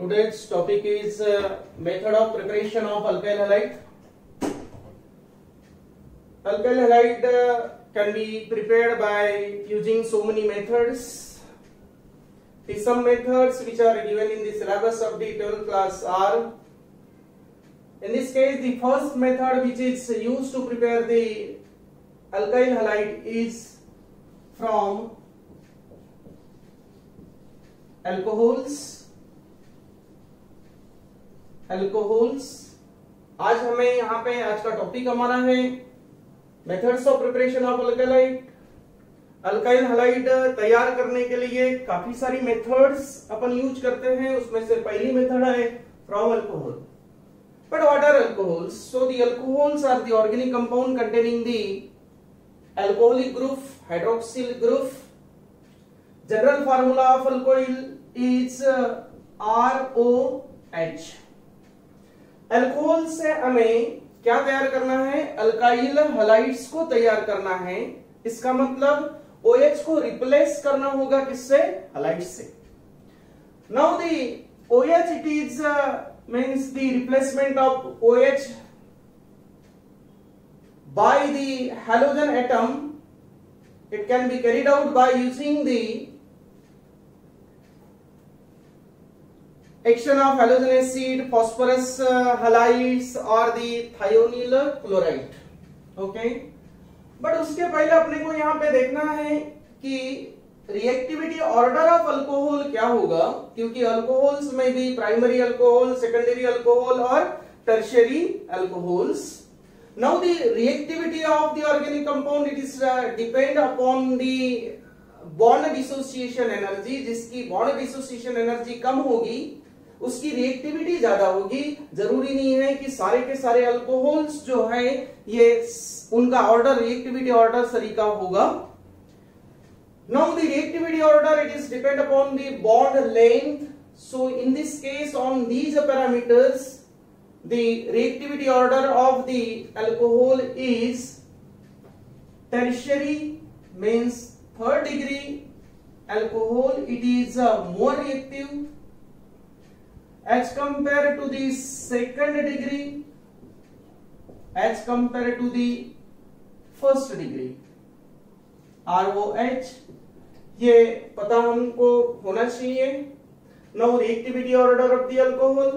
Today's topic is method of preparation of alkyl halide. Alkyl halide can be prepared by using so many methods. Some methods which are given in the syllabus of the 12th class are, in this case, the first method which is used to prepare the alkyl halide is from alcohols. आज हमें यहाँ पे आज का topic हमारा है methods of preparation of alkyl hide. Alkyl hide तैयार करने के लिए काफी सारी मेथड्स अपन यूज करते हैं। उसमें से पहली मेथड है from alcohol. But what are alcohols? So the alcohols are the organic compound containing the alcoholic group, hydroxyl group. General formula of alcohol is ROH। Alcohol से हमें क्या तैयार करना है? अल्काइल हलाइड्स को तैयार करना है। इसका मतलब OH को रिप्लेस करना होगा किससे? हलाइड से। Now the OH it is means the replacement of OH by the halogen atom. It can be carried out by using the action of halogen acid, phosphorus halides or the thionyl chloride. Okay, but उसके पहले अपने को यहाँ पे देखना है कि reactivity order of alcohol क्या होगा, क्योंकि अल्कोहल्स में भी प्राइमरी अल्कोहल, सेकेंडरी अल्कोहल और tertiary alcohols. Now the reactivity of the organic compound it is depend upon the bond dissociation energy. जिसकी bond dissociation energy कम होगी उसकी रिएक्टिविटी ज्यादा होगी. जरूरी नहीं है कि सारे के सारे अल्कोहल्स जो है ये उनका ऑर्डर रिएक्टिविटी ऑर्डर तरीका होगा. Now the reactivity order it is depend upon the bond length. So in this case on these parameters the reactivity order of the alcohol is tertiary, means third degree alcohol. It is more reactive as compared to the second degree, as compared to the first degree. ROH ये पता हमको होना चाहिए. Now reactivity order of the alcohol.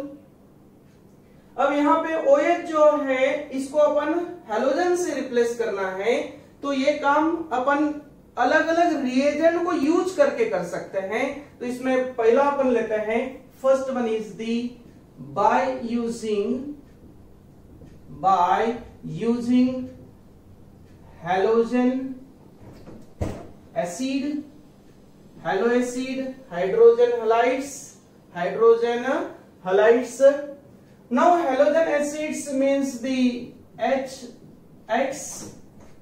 अब यहाँ पे OH जो है इसको अपन हैलोजन से रिप्लेस करना है, तो ये काम अपन अलग अलग रिएजेंट को यूज करके कर सकते हैं. तो इसमें पहला अपन लेते हैं, first one is the by using halogen acid, hello acid, hydrogen halides. Now halogen acids means the HX.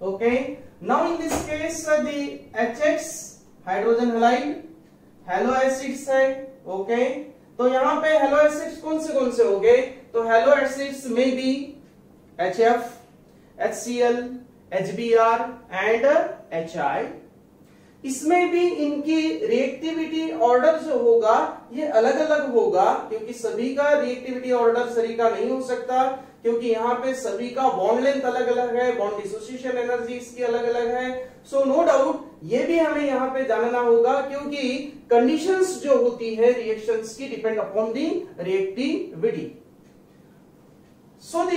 Okay. Now in this case the HX hydrogen halide, halo acids है. Okay. तो यहाँ पे halo acids कौन से हो गए? तो halo acids may be HF, HCl, HBr and HI. इसमें भी इनकी रिएक्टिविटी ऑर्डर जो होगा ये अलग अलग होगा, क्योंकि सभी का रिएक्टिविटी ऑर्डर तरीका नहीं हो सकता, क्योंकि यहाँ पे सभी का बॉन्ड लेंथ अलग अलग है, बॉन्ड डिसोसिएशन एनर्जी इसकी अलग अलग है. सो नो डाउट ये भी हमें यहाँ पे जानना होगा, क्योंकि कंडीशंस जो होती है रिएक्शंस की depend upon the reactivity. So the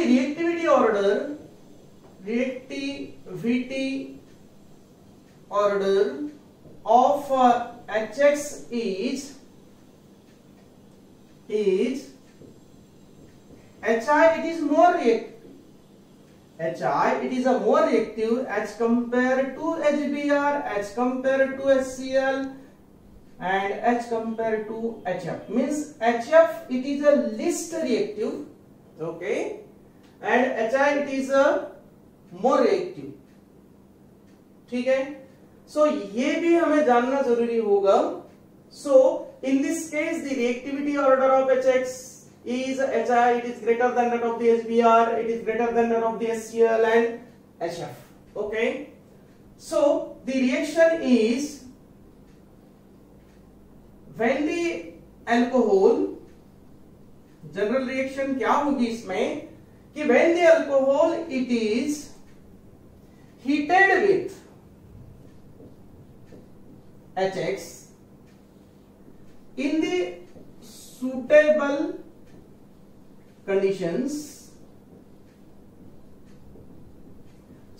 reactivity order of HX is HI. It is more reactive. HI it is a more reactive as compared to HBr, as compared to HCl and as compared to HF. Means HF it is a least reactive, okay, and HI it is a more reactive. ठीक है. सो ये भी हमें जानना जरूरी होगा. So in this case the reactivity order of HX is HI. It is greater than that of the HBr. It is greater than that of the HCl and HF. Okay. So the reaction is when the alcohol general reaction क्या होगी इसमें कि when the alcohol it is heated with HX in the suitable conditions.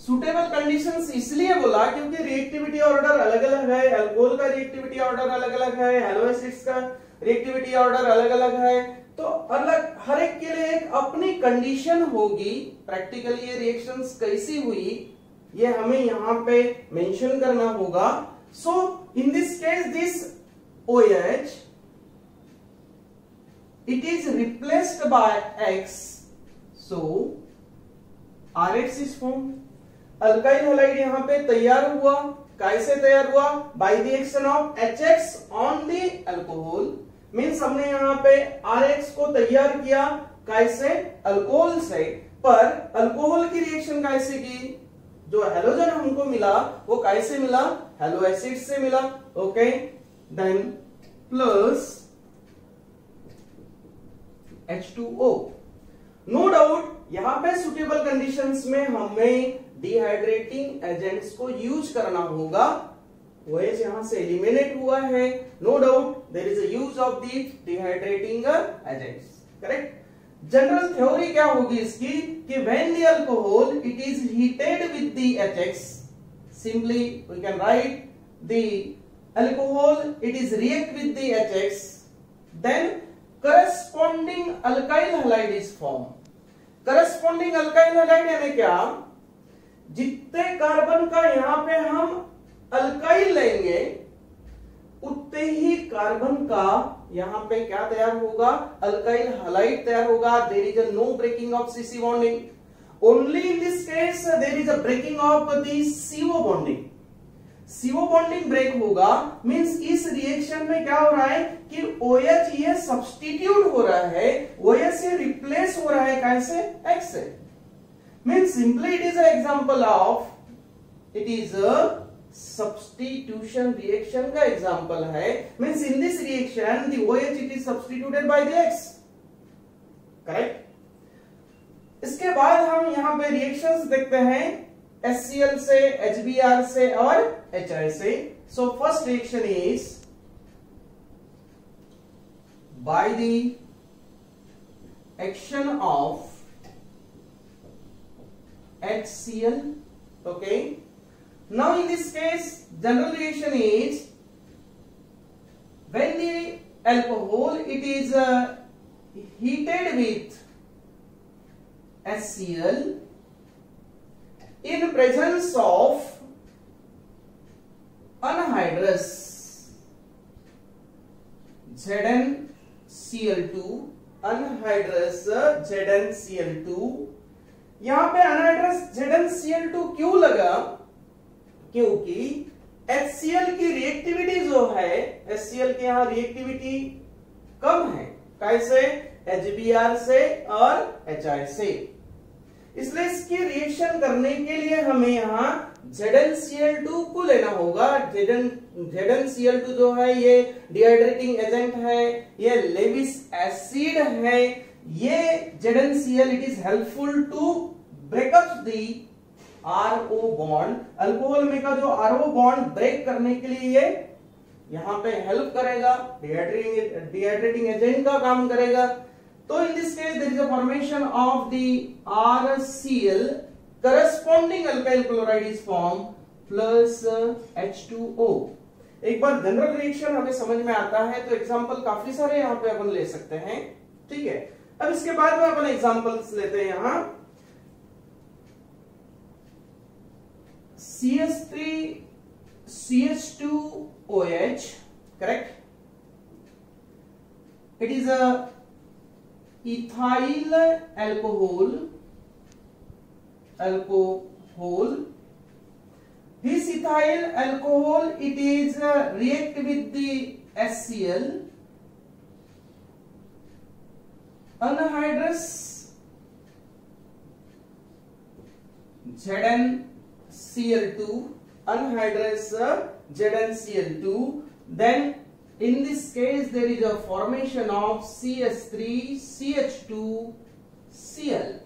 Suitable conditions इसलिए बोला क्योंकि reactivity order अलग अलग है, अल्कोहल का रिएक्टिविटी ऑर्डर अलग अलग है, हैलो एसिड्स का रिएक्टिविटी ऑर्डर अलग अलग है, तो अलग हर एक के लिए एक अपनी कंडीशन होगी। प्रैक्टिकली ये रिएक्शंस कैसी हुई ये हमें यहां पे मेंशन करना होगा। So in this case this OH it is replaced by X, so RH is formed. Alkyl halide यहां पे तैयार हुआ, कैसे तैयार हुआ? By the action of HX on the alcohol, means हमने यहां पे RH को तैयार किया कैसे? अल्कोहल से, पर अल्कोहल की रिएक्शन कैसे की? जो हैलोजन हमको मिला वो कैसे मिला? हैलो एसिड से मिला। Okay, then plus H2O। No doubt यहां पे सुटेबल कंडीशंस में हमें डिहाइड्रेटिंग एजेंट्स को यूज करना होगा। OH यहां से एलिमिनेट हुआ है, no doubt there is a use of the dehydrating agents, correct. General theory क्या होगी इसकी कि when the alcohol it is heated with the HX, simply we can write the alcohol it is react with the HX, then corresponding alkyl halide is formed. corresponding alkyl halide यानी क्या? जितने carbon का यहां पे हम alkyl लेंगे उतने ही carbon का यहां पे क्या तैयार होगा? अल्काइल हैलाइड तैयार होगा। There is a no breaking of CC bonding, only in this case there is a breaking of the CO bonding. CO bonding break होगा, मींस इस रिएक्शन में क्या हो रहा है कि OH ये सब्स्टिट्यूट हो रहा है, OH से रिप्लेस हो रहा है कैसे? X से। Means simply it is a example of, it is a substitution reaction का एग्जांपल है। Means in this reaction the OH it is substituted by the X, correct. इसके बाद हम यहां पे रिएक्शंस देखते हैं HCl से, HBr से और HI से। So first reaction is by the action of HCl, okay. Now in this case general reaction is when the alcohol it is heated with HCl in presence of anhydrous ZnCl2, anhydrous ZnCl2। यहां पे anhydrous ZnCl2 क्यों लगा? क्योंकि HCl की reactivity जो है, HCl के यहां रिएक्टिविटी कम है, कैसे? HBr से और HI से। इसलिए इसकी रिएक्शन करने के लिए हमें यहां ZnCl2 को लेना होगा। ZnCl2 जो है ये डिहाइड्रेटिंग एजेंट है, ये लेविस एसिड है। ये ZnCl it is helpful to break up the RO bond. Alcohol में का जो RO बॉन्ड ब्रेक करने के लिए ये यहां पे हेल्प करेगा, डिहाइड्रेटिंग एजेंट का काम करेगा। तो in this case there is a formation of the RCl, corresponding alkyl chloride is form plus H2O। एक बार जनरल रिएक्शन हमें समझ में आता है तो एग्जांपल काफी सारे यहां पे अपन ले सकते हैं, ठीक है। अब इसके बाद में अपन एग्जांपल्स लेते हैं यहां। CH3 CH2OH, correct? It is a ethyl alcohol. This ethyl alcohol it is react with the HCl, anhydrous ZnCl2, anhydrous ZnCl2, then In this case there is a formation of CH3CH2Cl.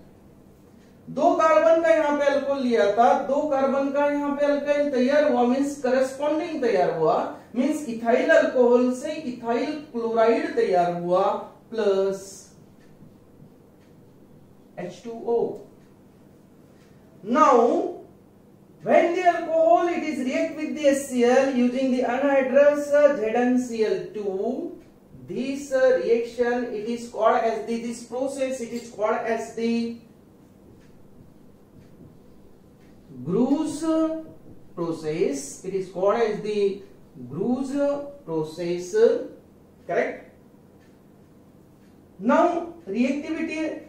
दो carbon का यहाँ पे alcohol लिया था, दो carbon का यहाँ पे अल्काइल तैयार हुआ, मीन्स करस्पॉन्डिंग तैयार हुआ, मीन्स इथाइल अल्कोहल से इथाइल क्लोराइड तैयार हुआ plus H2O. Now when the alcohol it is react with the HCl using the anhydrous ZnCl2, this reaction it is called as this process it is called as the Grusz process. It is called as the Grusz process, correct? Now reactivity,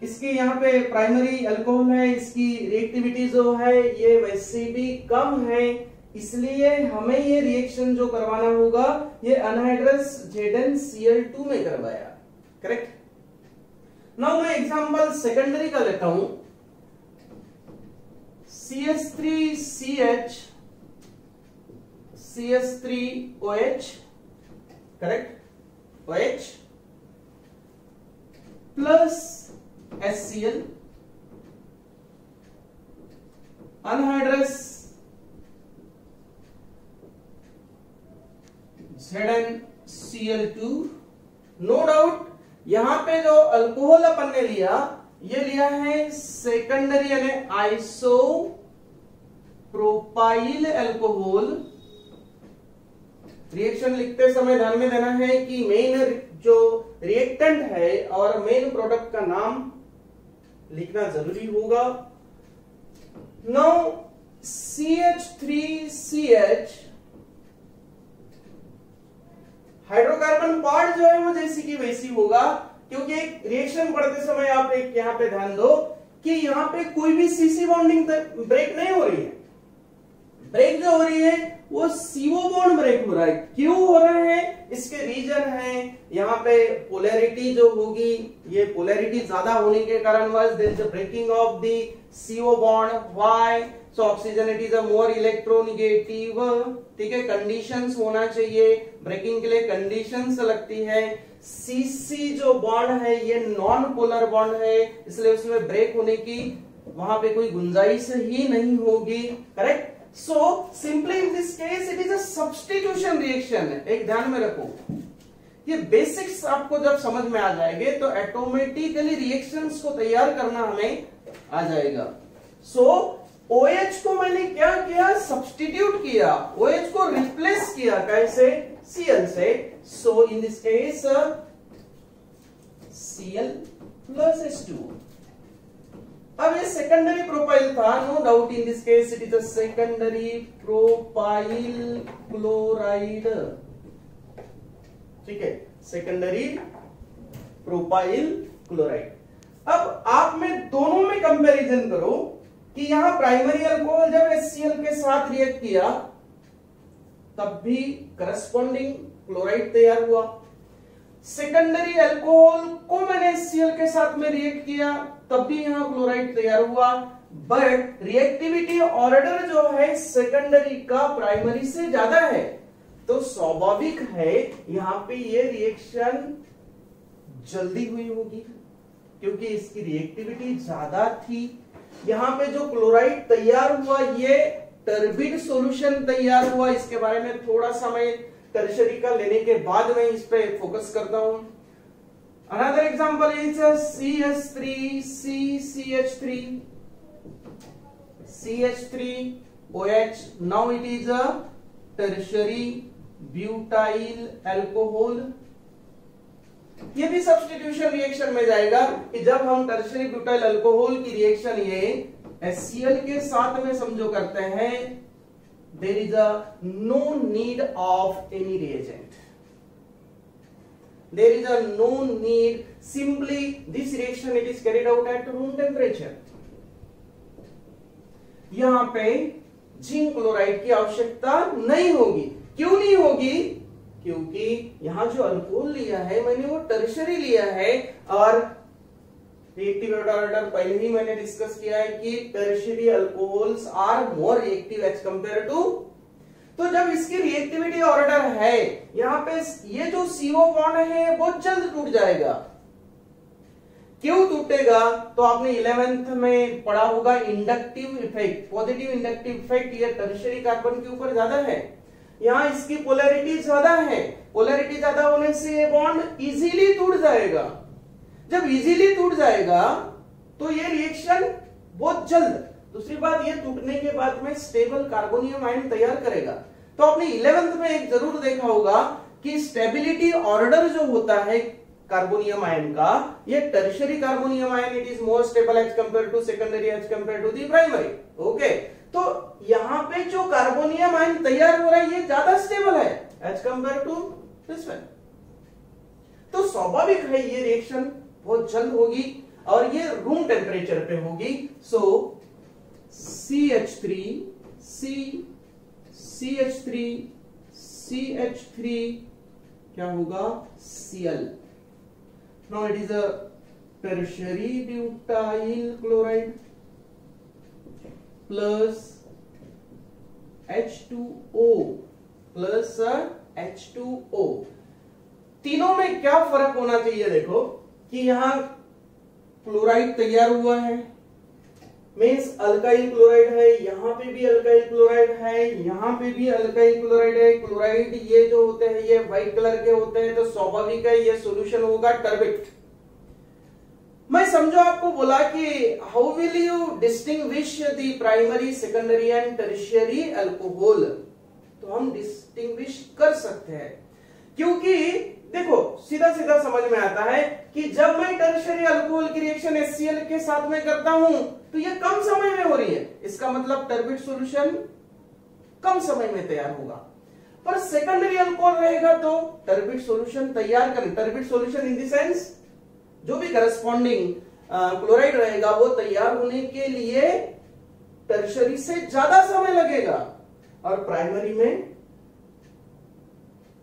इसके यहाँ पे primary alcohol है, इसकी reactivity जो है ये वैसे भी कम है, इसलिए हमें ये रिएक्शन जो करवाना होगा ये अनहाइड्रस ZnCl2 में करवाया, करेक्ट? नाउ मैं एग्जांपल सेकेंडरी का लेता हूं, CH3CH CH3OH, correct, OH plus HCl, anhydrous ZnCl2. No doubt यहां पे जो अल्कोहल अपन ने लिया ये लिया है सेकेंडरी यानी आइसोप्रोपाइल अल्कोहल. रिएक्शन लिखते समय ध्यान में देना है कि मेन जो रिएक्टेंट है और मेन प्रोडक्ट का नाम लिखना जरूरी होगा. नाउ CH3CH हाइड्रोकार्बन पार्ट जो है वो जैसी की वैसी होगा, क्योंकि एक रिएक्शन पढ़ते समय आप एक यहां पे ध्यान दो कि यहां पे कोई भी सीसी बॉन्डिंग ब्रेक नहीं हो रही है. ब्रेक जो हो रही है वो CO बॉन्ड ब्रेक हो रहा है. क्यों हो रहा है? इसके रीजन है यहाँ पे पोलैरिटी जो होगी, ये पोलैरिटी ज्यादा होने के कारण there is a breaking of the CO bond. Why? So oxygen is a more electronegative. ठीक है, कंडीशंस होना चाहिए ब्रेकिंग के लिए, कंडीशंस लगती है. CC जो बॉन्ड है ये नॉन पोलर बॉन्ड है, इसलिए उसमें ब्रेक होने की वहां पे कोई गुंजाइश ही नहीं होगी, correct? So simply in this case it is a substitution reaction. एक ध्यान में रखो, ये बेसिक्स आपको जब समझ में आ जाएंगे तो ऑटोमेटिकली रिएक्शंस को तैयार करना हमें आ जाएगा. So OH को मैंने क्या किया? सब्स्टिट्यूट किया, OH को रिप्लेस किया, कैसे? Cl से. So in this case Cl plus H2. अब ये सेकेंडरी प्रोपाइल था, no doubt in this case it is a secondary propyl chloride. ठीक है, सेकेंडरी प्रोपाइल क्लोराइड. अब आप में दोनों में कंपैरिजन करो कि यहां प्राइमरी अल्कोहल जब HCl के साथ रिएक्ट किया तब भी करस्पॉन्डिंग क्लोराइड तैयार हुआ. सेकेंडरी अल्कोहल को मैंने HCl के साथ में रिएक्ट किया तब भी यहां क्लोराइड तैयार हुआ, बट रिएक्टिविटी ऑर्डर जो है सेकेंडरी का प्राइमरी से ज्यादा है, तो स्वाभाविक है यहां पे ये रिएक्शन जल्दी हुई होगी क्योंकि इसकी रिएक्टिविटी ज्यादा थी. यहां पे जो क्लोराइड तैयार हुआ ये टर्बिड सॉल्यूशन तैयार हुआ. इसके बारे में थोड़ा सा मैं टर्शरी का लेने के बाद मैं इस पे फोकस करता हूं. Another example is CH3CCH3 CH3OH. Now it is a tertiary butyl alcohol. ये भी सब्स्टिट्यूशन रिएक्शन में जाएगा कि जब हम टर्शरी ब्यूटाइल अल्कोहल की रिएक्शन ये HCl के साथ में समझो करते हैं, there is a no need of any reagent. There is a no need, simply this reaction it is carried out at room temperature. यहां पे जिंक क्लोराइड की आवश्यकता नहीं होगी. क्यों नहीं होगी? क्योंकि यहां जो अल्कोहल लिया है मैंने वो टर्शरी लिया है, और रिएक्टिव ऑर्डर पहले ही मैंने डिस्कस किया है कि tertiary alcohols are more reactive as compare to. तो तो जब इसकी रिएक्टिविटी ऑर्डर है, यहां पे ये जो CO बॉन्ड है वो जल्द टूट जाएगा। क्यों टूटेगा? तो आपने 11th में पढ़ा होगा inductive effect, positive inductive effect. ये टर्शियरी कार्बन के ऊपर ज्यादा है, यहां इसकी पोलैरिटी ज्यादा है। पोलैरिटी ज्यादा होने से ये बॉन्ड इजीली टूट जाएगा। जब इजीली टूट जाएगा तो ये रिएक्शन बहुत जल्द, दूसरी बात ये टूटने के बाद में स्टेबल कार्बोनियम आयन तैयार करेगा। तो आपने 11th में एक जरूर देखा होगा कि स्टेबिलिटी ऑर्डर जो होता है कार्बोनियम आयन का, ये tertiary carbonium ion it is more stable as compare to secondary as compare to the primary. Okay, तो यहां पे जो कार्बोनियम आयन तैयार हो रहा है ये ज्यादा स्टेबल है as compare to this one. तो स्वाभाविक है ये रिएक्शन बहुत जल्द होगी और ये रूम टेम्परेचर पे होगी। सो CH3 CH3 क्या होगा? Cl। Now it is a tertiary butyl chloride plus H2O plus H2O। तीनों में क्या फर्क होना चाहिए? देखो कि यहां क्लोराइड तैयार हुआ है, मीन्स अल्काइल क्लोराइड है, यहां पे भी अल्काइल क्लोराइड है, यहां पे भी अल्काइल क्लोराइड है। क्लोराइड ये जो होते हैं ये व्हाइट कलर के होते हैं, तो स्वाभाविक है ये सॉल्यूशन होगा टर्बिट। मैं समझो आपको बोला कि how will you distinguish the primary, secondary and tertiary alcohol, तो हम डिस्टिंग्विश कर सकते हैं। क्योंकि देखो सीधा सीधा समझ में आता है कि जब मैं टर्शियरी अल्कोहल की रिएक्शन HCl के साथ में करता हूं तो ये कम समय में हो रही है, इसका मतलब टर्बिड सॉल्यूशन कम समय में तैयार होगा। पर सेकेंडरी अल्कोहल रहेगा तो टर्बिड सॉल्यूशन तैयार करें, turbid solution in the sense जो भी करस्पॉन्डिंग क्लोराइड रहेगा वो तैयार होने के लिए टर्शियरी से ज्यादा समय लगेगा और प्राइमरी में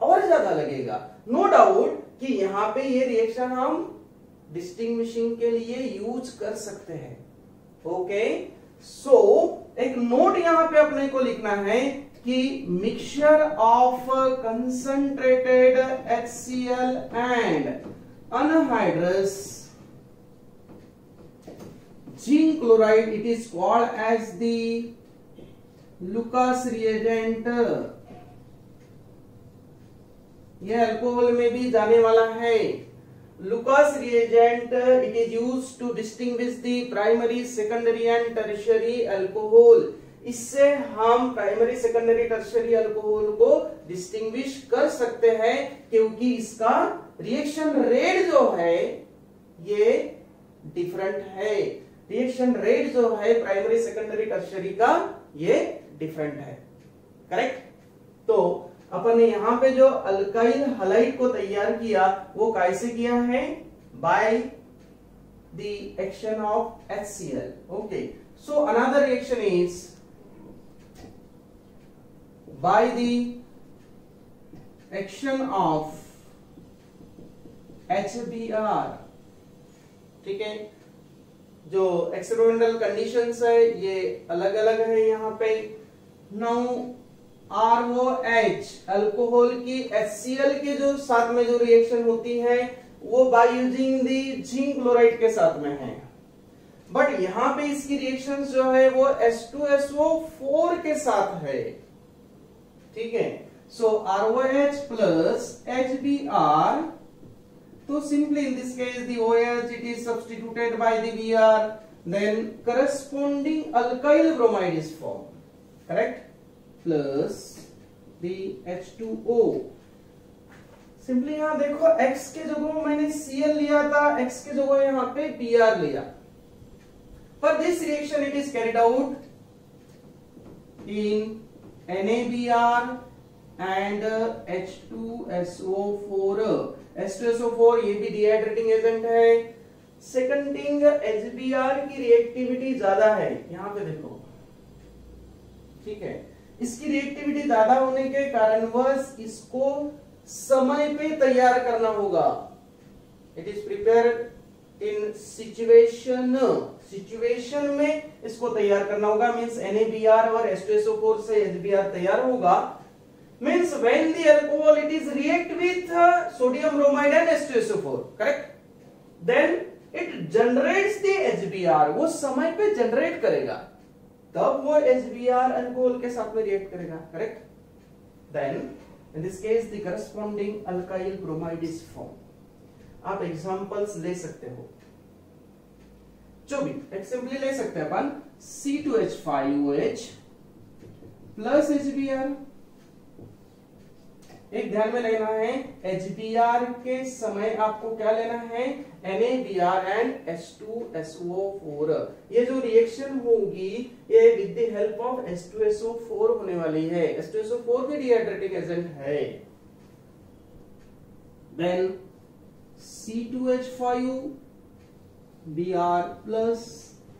और ज्यादा लगेगा। नो डाउट कि यहां पे ये रिएक्शन हम डिस्टिंग्विशिंग के लिए यूज कर सकते हैं। ओके, सो एक नोट यहां पे अपने को लिखना है कि mixture of concentrated HCl and anhydrous zinc chloride it is called as the Lucas reagent. यह अल्कोहल में भी जाने वाला है। Lucas reagent it is used to distinguish the primary, secondary and tertiary alcohol. इससे हम प्राइमरी, सेकेंडरी, टर्शियरी अल्कोहल को distinguish कर सकते हैं क्योंकि इसका रिएक्शन रेट जो है ये डिफरेंट है। रिएक्शन रेट जो है प्राइमरी, सेकेंडरी, टर्शियरी का ये डिफरेंट है। करेक्ट? तो अपन ने यहां पे जो अल्काइल हलाइड को तैयार किया वो कैसे किया है? By the action of HCl। Okay, so another reaction is by the action of HBr। ठीक है, जो एक्सपेरिमेंटल कंडीशंस है ये अलग अलग है यहाँ पे। नाउ ROH अल्कोहल की HCl के जो साथ में जो रिएक्शन होती है वो बाय यूजिंग दी जिंक क्लोराइड के साथ में है, बट यहां पे इसकी रिएक्शन जो है वो H2SO4 के साथ है। ठीक है, सो ROH प्लस HBr, तो simply in this case the OH it is substituted by the Br, then corresponding alkyl bromide is formed, correct, plus the H2O। Simply यहां देखो X के जगह मैंने Cl लिया था, X के जगह यहां पे Br लिया। पर this reaction it is carried out in NaBr and H2SO4। H2SO4 ये भी डिहाइड्रेटिंग एजेंट है। सेकंड थिंग HBr की रिएक्टिविटी ज्यादा है, यहां पे देखो। ठीक है, इसकी रिएक्टिविटी ज्यादा होने के कारणवश इसको समय पे तैयार करना होगा। It is prepared in situation में इसको तैयार करना होगा। मींस NaBr और H2SO4 से HBr तैयार होगा means when the alcohol it is react with sodium bromide and H2SO4, correct, then it generates the HBr, वो समय पे जनरेट करेगा, तब वो HBr अल्कोहल के साथ में रिएक्ट करेगा, correct. Then in this case the corresponding alkyl bromide is formed. आप एग्जांपल्स ले सकते हो, जो भी एक सिंपली ले सकते हैं अपन C2H5OH प्लस HBr. एक ध्यान में लेना है, HBr के समय आपको क्या लेना है, NaBr एंड H2SO4. ये जो रिएक्शन होगी ये with the help of H2SO4 होने वाली है. H2SO4 भी डिहाइड्रेटिंग एजेंट है. देन C2H5Br प्लस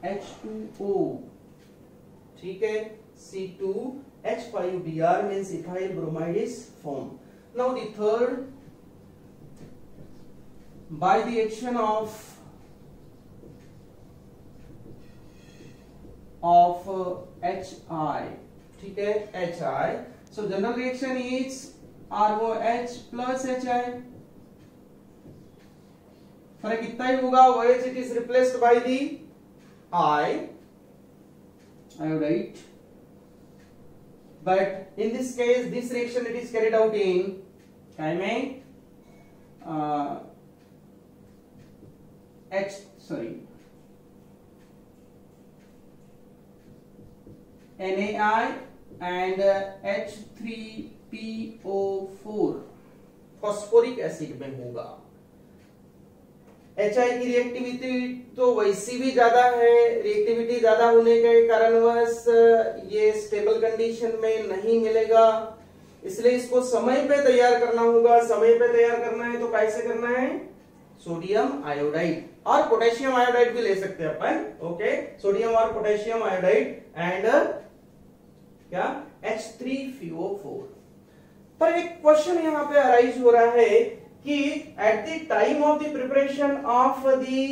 H2O, ठीक है. C2H5Br means ethyl bromide is formed. Now the third, by the action of HI, ठीक है, HI. So general reaction is ROH plus HI. फर्क कितना ही होगा, OH it is replaced by the iodide. But in this case, this reaction it is carried out in NaI and H3PO4 phosphoric acid में होगा. HI की reactivity तो वैसी भी ज्यादा है, रिएक्टिविटी ज्यादा होने के कारणवश ये स्टेबल कंडीशन में नहीं मिलेगा, इसलिए इसको समय पे तैयार करना होगा. समय पे तैयार करना है तो कैसे करना है, सोडियम आयोडाइड और पोटेशियम आयोडाइड भी ले सकते हैं अपन, ओके. सोडियम और पोटेशियम आयोडाइड एंड क्या H3PO4. पर एक क्वेश्चन यहाँ पे अराइज हो रहा है कि at the time of the preparation of the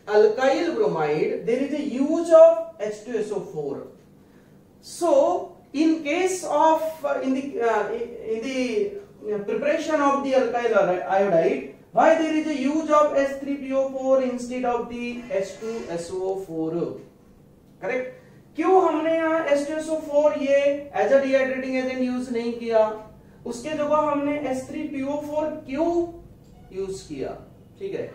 alkyl bromide there is a use of H2SO4. So in case of in the preparation of the alkyl iodide, why there is a use of H3PO4 instead of the H2SO4, correct. क्यों हमने यहाँ H2SO4 ये as a dehydrating agent use नहीं किया, उसके जगह हमने H3PO4 क्यों यूज किया, ठीक है.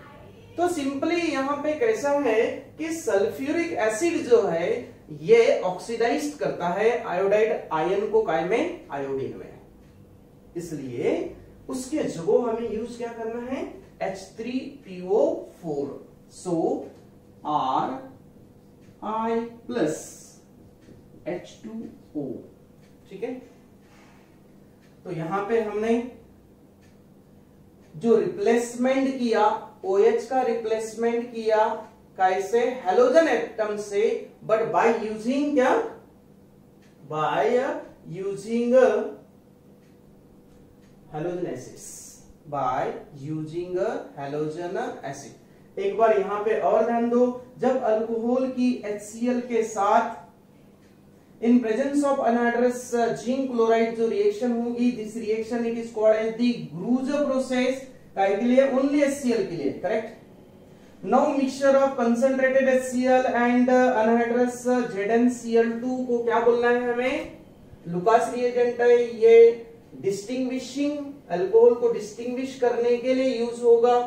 तो सिंपली यहाँ पे कैसा है कि सल्फ्यूरिक एसिड जो है ये ऑक्सीडाइज करता है आयोडाइड आयन को काय में, आयोडीन में, इसलिए उसके जगह हमें यूज क्या करना है, H3PO4. सो RI प्लस H2O, ठीक है. तो यहां पे हमने जो रिप्लेसमेंट किया, OH का रिप्लेसमेंट किया कैसे, हेलोजन एटम से, बट बाय यूजिंग क्या, by using halogen acids, by using halogen acid. एक बार यहां पे और ध्यान दो, जब अल्कोहल की HCl के साथ in presence of anhydrous zinc chloride जो रिएक्शन होगी, this reaction it is called as the Groove's process. काय के लिए, ओनली HCl के लिए, correct. Now mixture of concentrated HCl and anhydrous ZnCl2 को क्या बोलना है हमें, लुकास रिएजेंट है. ये डिस्टिंग्विशिंग, अल्कोहल को डिस्टिंग्विश करने के लिए यूज होगा,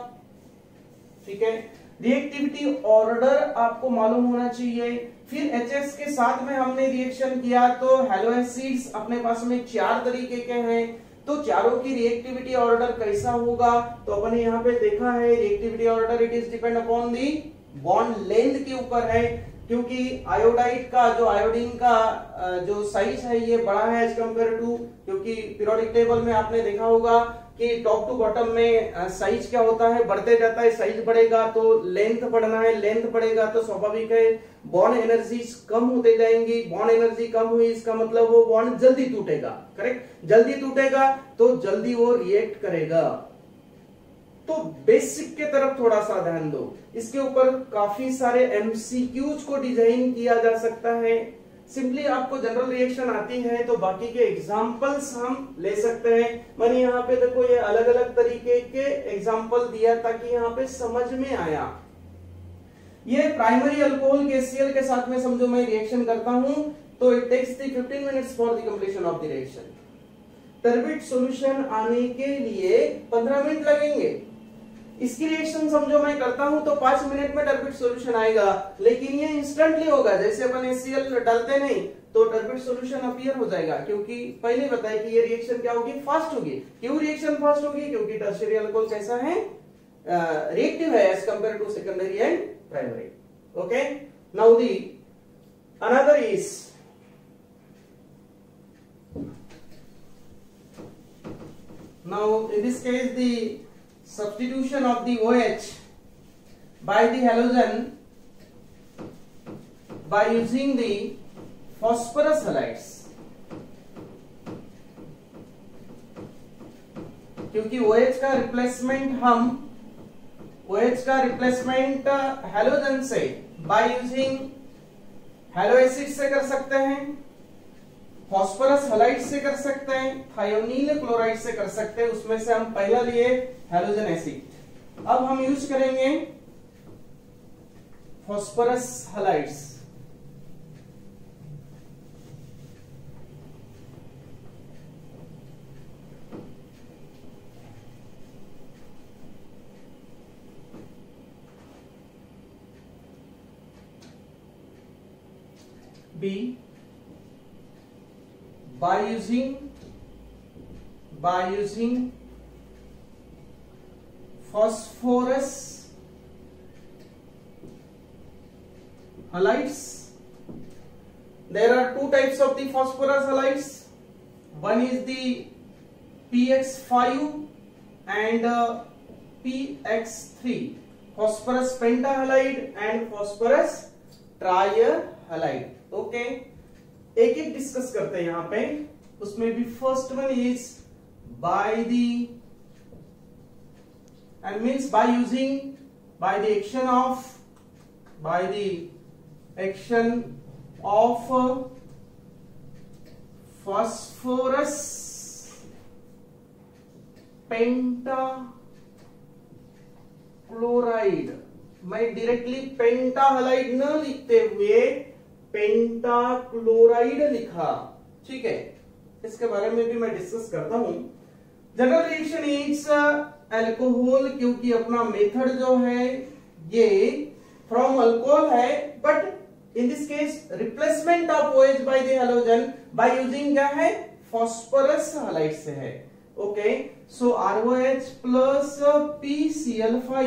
ठीक है. रिएक्टिविटी ऑर्डर आपको मालूम होना चाहिए. फिर HS के साथ में हमने रिएक्शन किया तो हेलो एसिड्स अपने पास में 4 तरीके के हैं, तो चारों की रिएक्टिविटी ऑर्डर कैसा होगा, तो अपन यहाँ पे देखा है reactivity order it is depend upon the bond length के ऊपर है, क्योंकि आयोडाइड का जो आयोडीन का जो साइज है ये बड़ा है एज कंपेयर टू, क्योंकि पीरियोडिक टेबल में आपने देखा होगा कि टॉप टू बॉटम में साइज क्या होता है, बढ़ते जाता है. साइज बढ़ेगा तो लेंथ बढ़ना है, लेंथ बढ़ेगा तो स्वाभाविक है बॉन्ड एनर्जीज कम होते जाएंगी. बॉन्ड एनर्जी कम हुई इसका मतलब वो बॉन्ड जल्दी टूटेगा, करेक्ट. जल्दी टूटेगा तो जल्दी वो रिएक्ट करेगा. तो बेसिक के तरफ थोड़ा सा ध्यान दो, इसके ऊपर काफी सारे MCQs को डिजाइन किया जा सकता है. सिंपली आपको जनरल रिएक्शन आती है तो बाकी के एग्जांपल्स हम ले सकते हैं। मैंने यहाँ पे देखो ये अलग अलग तरीके के एग्जांपल दिया ताकि यहाँ पे समझ में आया। ये प्राइमरी अल्कोहल के HCl के साथ में समझो मैं रिएक्शन करता हूं तो it takes the 15 minutes for the completion of the reaction. Turbid solution आने के लिए 15 मिनट लगेंगे। इसकी रिएक्शन समझो मैं करता हूं तो 5 मिनट में टर्बिड सॉल्यूशन आएगा, लेकिन ये इंस्टेंटली होगा। जैसे अपन HCl डालते नहीं तो टर्बिड सॉल्यूशन अपीयर हो जाएगा, क्योंकि पहले बताया कि ये रिएक्शन क्या होगी, फास्ट होगी। क्यों रिएक्शन फास्ट होगी? क्योंकि टर्शियरी अल्कोहल कैसा है, रिएक्टिव है as compare to secondary and primary. Okay, now the another is now in this case the substitution of the OH by the halogen by using the phosphorus halides, क्योंकि OH का replacement हम OH का replacement halogen से by using hello acid से कर सकते हैं, phosphorus halide से कर सकते हैं, थायोनील क्लोराइड से कर सकते हैं। उसमें से हम पहला लिए हैलोजन एसिड। अब हम यूज करेंगे phosphorus halides. B by using phosphorus halides. There are two types of the phosphorus halides. One is the PX5 and PX3, phosphorus pentahalide and phosphorus trihalide. Okay, एक एक डिस्कस करते हैं यहां पे। उसमें भी first one is by the end means by the action of phosphorus pentachloride. मैं directly पेंटाहलाइड न लिखते हुए पेंटाक्लोराइड लिखा, ठीक है। इसके बारे में भी मैं डिस्कस करता हूं। जनरल रिएक्शन इज अल्कोहल, क्योंकि अपना मेथड जो है ये फ्रॉम अल्कोहल है, but in this case replacement of OH by the halogen by using क्या है, फॉस्फोरस हलाइड से है। Okay, so ROH plus PCl5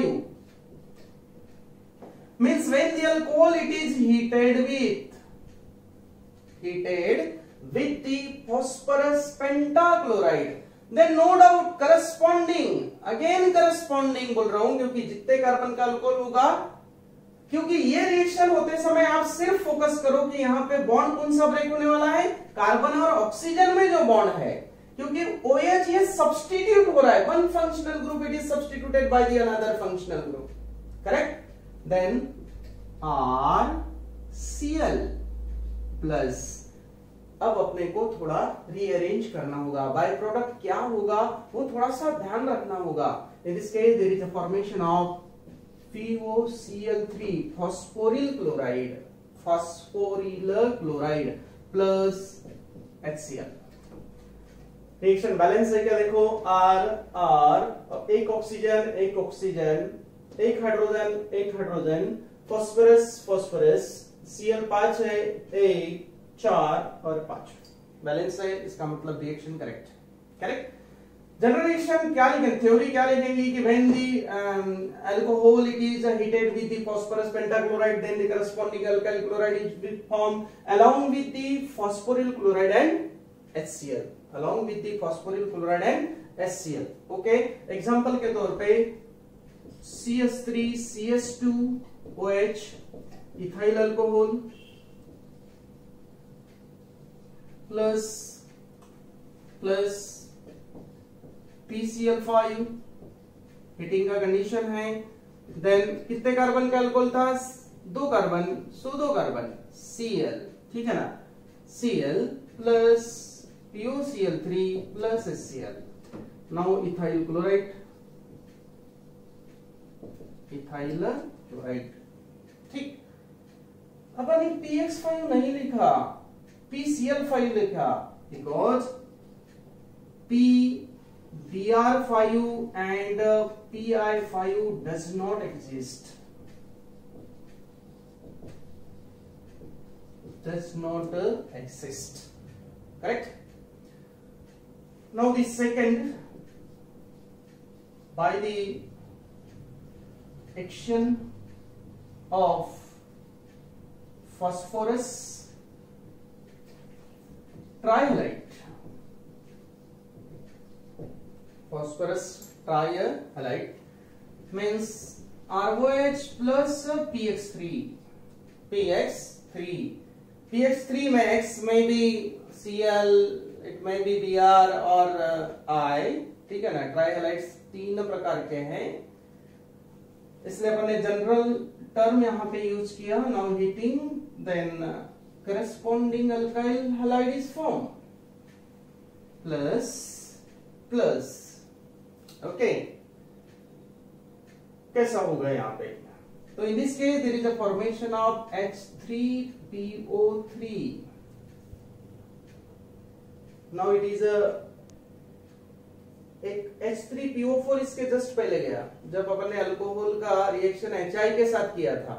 means when the alcohol it is heated with the phosphorus pentachloride, then no doubt corresponding बोल रहा हूं, क्योंकि जितने carbon का अल्कोहल होगा, क्योंकि ये रिएक्शन होते समय आप सिर्फ फोकस करो कि यहाँ पे बॉन्ड कौन सा ब्रेक होने वाला है, कार्बन और ऑक्सीजन में जो बॉन्ड है, क्योंकि OH ये सब्स्टिट्यूट हो रहा है, one functional group it is substituted by the another functional group, correct. Then RCl plus, अब अपने को थोड़ा रीअरेंज करना होगा, बाय प्रोडक्ट क्या होगा वो थोड़ा सा ध्यान रखना होगा। In this case there is a formation of FeOCl3 phosphoryl chloride plus HCl। Reaction balance है क्या, देखो R एक ऑक्सीजन एक हाइड्रोजन फॉस्फोरस Cl 5 है, 1 4 और 5 बैलेंस है, इसका मतलब रिएक्शन करेक्ट। जनरल रिएक्शन क्या लिखेंगे, थ्योरी क्या लिखेंगे कि when the alcohol it is heated with the phosphorus pentachloride, then the corresponding alkyl chloride is formed along with the phosphoryl chloride and HCl, along with the phosphoryl chloride and HCl। Okay, example के तौर पे CH3 CH2 OH ethyl alcohol plus PCl5 heating का condition है। Then कितने carbon का alcohol था, 2 carbon, सो 2 carbon Cl, ठीक है ना। Cl plus PuCl3 plus HCl. Now ethyl chloride, ठीक। अपन ने PX5 नहीं लिखा, PCl5 लिखा, because PBr5 and PI5 does not exist. Correct? Now the second, by the action of phosphorus trihalide, means ROH plus PX3 में X may be Cl, it may be Br or I, ठीक है ना। ट्राइहलाइड्स 3 प्रकार के हैं, इसलिए अपन ने general term यहाँ पे यूज किया। Now heating, then corresponding alkyl halide is form, plus okay. कैसा होगा यहाँ पे? तो in this case there is a formation of H3PO3. Now it is एक H3PO4 इसके जस्ट पहले गया, जब अपन ने अल्कोहल का रिएक्शन HI के साथ किया था,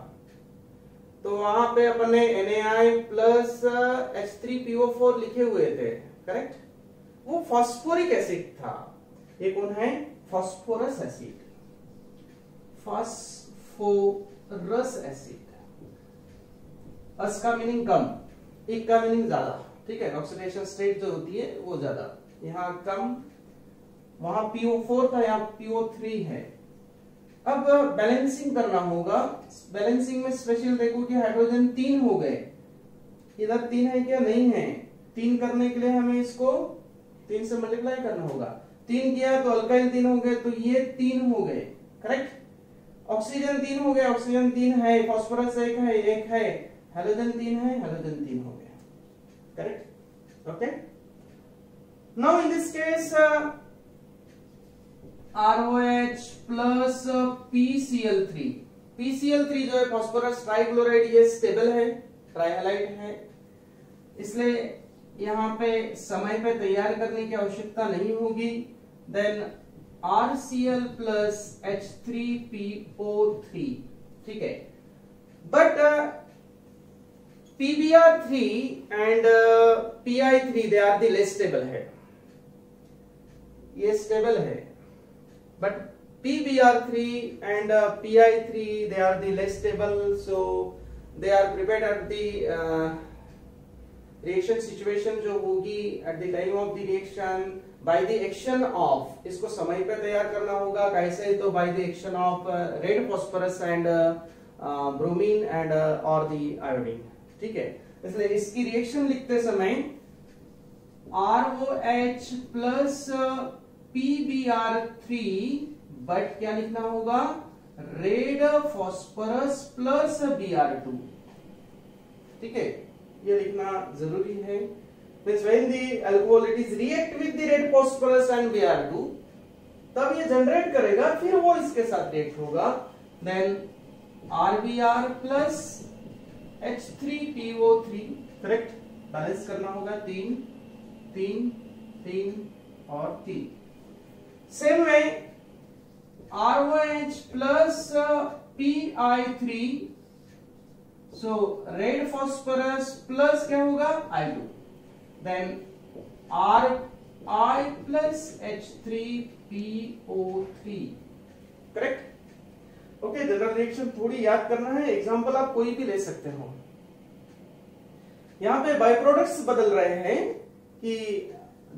तो वहां पे अपन ने NaI प्लस H3PO4 लिखे हुए थे, करेक्ट। वो फॉस्फोरिक एसिड था। ये कौन है? Phosphorus acid, phosphorus acid. अस का मीनिंग कम, एक का मीनिंग ज्यादा, ठीक है। ऑक्सीडेशन स्टेट जो होती है वो ज्यादा, यहाँ कम, वहां PO4 था, यहाँ PO3 है। अब बैलेंसिंग करना होगा। बैलेंसिंग में स्पेशल देखो कि हाइड्रोजन 3 हो गए, इधर 3 है क्या? नहीं है। 3 करने के लिए हमें इसको 3 से मल्टीप्लाई करना होगा। 3 किया तो अल्काइल 3 हो गए, तो ये 3 हो गए, करेक्ट। ऑक्सीजन 3 हो गया, ऑक्सीजन 3 है, फास्फोरस 1 है, हैलोजन 3 है, हैलोजन 3 हो गया, correct. Okay, now in this case ROH plus PCl3 जो है फास्फोरस ट्राइक्लोराइड, ये स्टेबल है, ट्राइहलाइड है, इसलिए यहाँ पे समय पे तैयार करने की आवश्यकता नहीं होगी। देन RCl प्लस H3PO3, ठीक है। But PBr3 and PI3 they are the less stable है, ये स्टेबल है, but PBr3 and PI3 they are the less stable, so they are prepared at the reaction situation जो होगी at the time of the reaction by the action of, इसको समय पे तैयार करना होगा। कैसे? तो by the action of red phosphorus and bromine and or the iodine, ठीक है। इसलिए इसकी रिएक्शन लिखते समय ROH प्लस PBr3, बट क्या लिखना होगा? रेड फॉस्फोरस प्लस Br2, ठीक है, ये लिखना जरूरी है। Means when the alcohol it is react with the red phosphorus and Br2, तब ये जनरेट करेगा, फिर वो इसके साथ रिएक्ट होगा। Then RBr plus H3PO3, correct, balance करना होगा, 3 और 3। Same way ROH plus PI3, so red phosphorus plus क्या होगा? I2, then RI plus H3PO3, correct. Okay, general reaction थोड़ी याद करना है, एग्जांपल आप कोई भी ले सकते हो। यहाँ पे बाय प्रोडक्ट्स बदल रहे हैं कि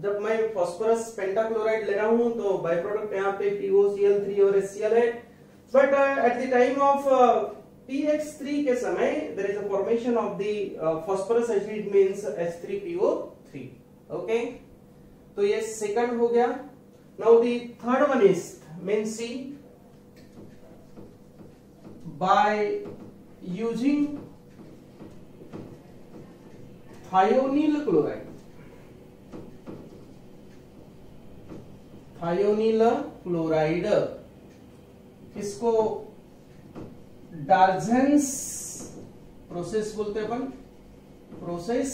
जब मैं फास्फोरस पेंटाक्लोराइड ले रहा हूं तो बाय प्रोडक्ट यहाँ पे POCl3 और HCl है, but at the time of PX3 के समय there is a formation of the phosphorus acid means H3PO3, okay. तो ये सेकंड हो गया। Now the third one is mean C, by using thionyl chloride, thionyl chloride, इसको Darzens process बोलते हैं अपन, process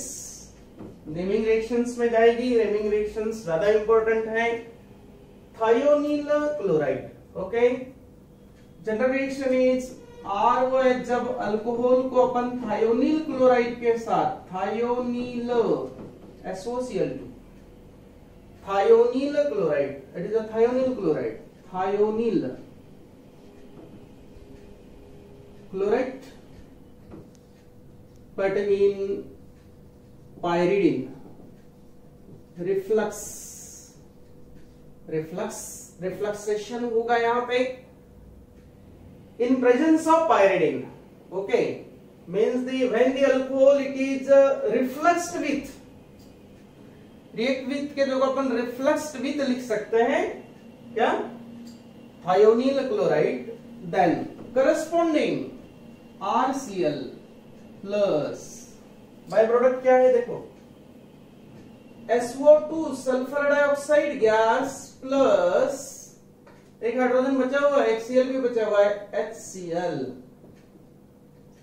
naming reactions में जाएगी, नेमिंग रिएक्शंस ज्यादा इंपॉर्टेंट है। Thionyl chloride, okay, general reaction is ROH, जब अल्कोहल को अपन थायोनील क्लोराइड के साथ, thionyl SOCl2, thionyl chloride, it is a thionyl chloride, thionyl chloride, but in pyridine refluxation होगा यहां पे in presence of pyridine, okay, means when the alcohol it is refluxed with, react with के जो अपन refluxed with लिख सकते हैं क्या, thionyl chloride, then corresponding RCl plus by product क्या है देखो, SO2 sulphur dioxide gas plus एक हाइड्रोजन बचा हुआ है, HCl भी बचा हुआ है, HCl,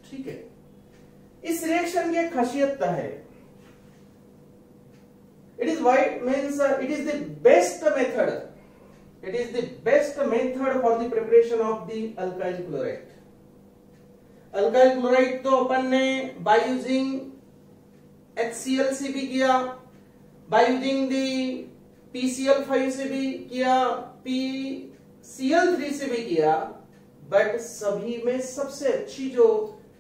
ठीक है। इस रिएक्शन की एक खासियत है, it is white means it is the best method, it is the best method for the preparation of the alkyl chloride. Alkyl chloride तो अपन ने बाय यूजिंग HCl से भी किया, बाय यूजिंग दी PCl5 से भी किया, PCl3 से भी किया, बट सभी में सबसे अच्छी जो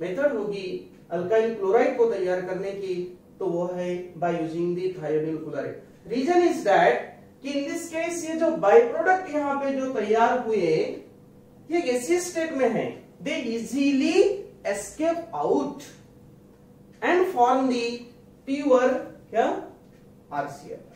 मेथड होगी अल्काइल क्लोराइड को तैयार करने की, तो वो है by using the thionyl chloride. Reason is that कि इन दिस केस ये जो बाय प्रोडक्ट यहाँ पे जो तैयार हुए ये गैसियस स्टेट में है, they easily escape out and form the pure क्या RCl।